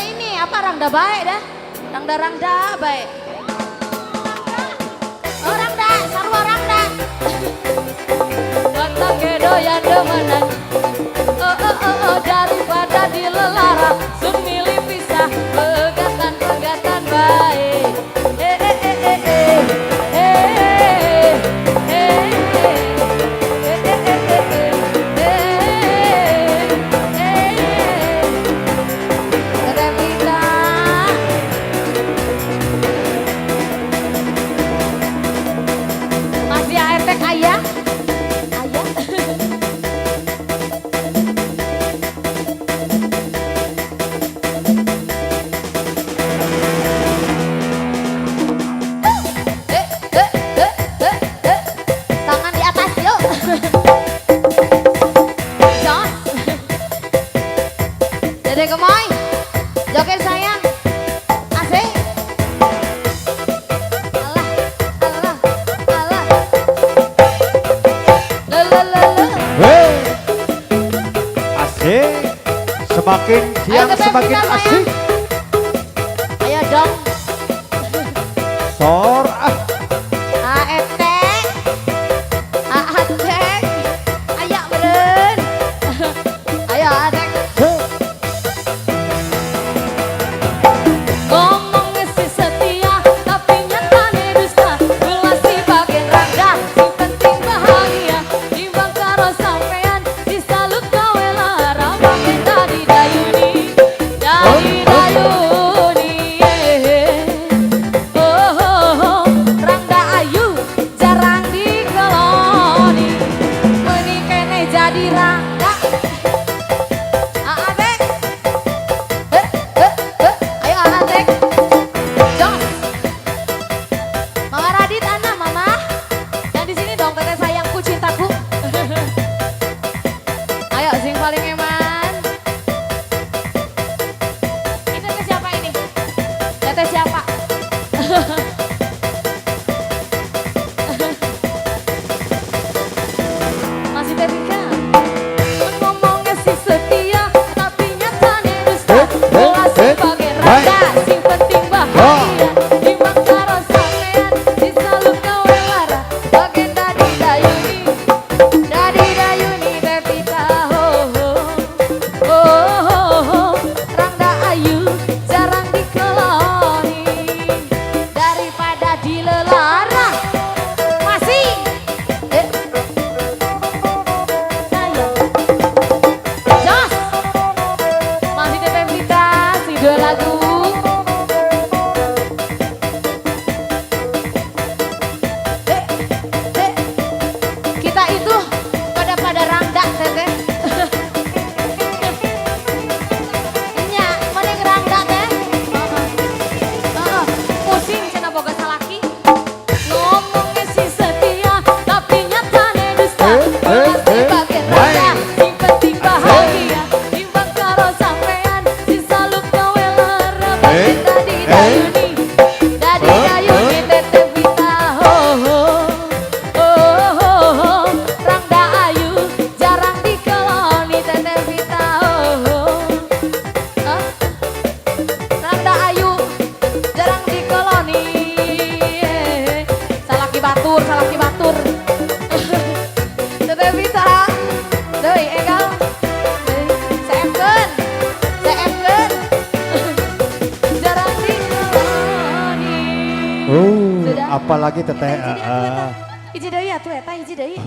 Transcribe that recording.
ini apa rangda baik dah. Rangda baik. Oh rangda, sarwa rangda. Kata kedoyan demenan. Oh daripada dilelara sun milih pisah pegatan baik. Masih ART ayah. Tangan di atas yuk. Jos. Dede Gemoy. Joget sayang. Asik. Alah, alah, alah. Lelelele. Hei, asik. Semakin siang Ayo, semakin kita, sayang. asik. Ayo dong. Sor AET. AAT. Ayo beren. Ayo AET. Ngomong si setia tapi nyatane dusta. Gula si bagian rangga si penting bahagia. Timbang karo sampean disalut gawe lara. Makin tadi dayuni. Oh, rangga ayu jarang dikeloni. Meuni kene jadi rangga. AAT. Ayo AAT. Jos. Mama Radit Ana, Mama. Yang di sini dong teteh sayangku cintaku. Ayo sing paling eman. Ini teteh siapa ini? Teteh siapa? Masih Devika. Ngomongnya si setia tapi nyatane dusta. Bola si bagian rangga si penting bahagia. Timbang karo sampean disalut gawe lara. Bagian tadi dayuni. Dadi Dayuni Devita ho ho. Oh, rangga ayu jarang dikeloni. Daripada dilelara. Masih. Sayang. Jos. Masih Teteh Vita si dua lagu. Kita itu pada rangda teteh. Nya, mana rangda teh? Pusing cenah boga salaki. Ngomongnya si setia tapi nyatane dusta. Bola si bagian rangga si penting bahagia. Timbang karo sampean disalut gawe lara. Bagian tadi dayuni. Dadi dayuni Teteh Vita ho ho. Oh, rangga ayu jarang dikeloni Teteh Vita ho ho. Hah? Rangga ayu jarang dikeloni. Salaki batur. Teteh Vita. Deui egal. Seemkeun. Jarang dikeloni. Oh, Sudah. apalagi teteh Hiji deui atuh eta hiji deui.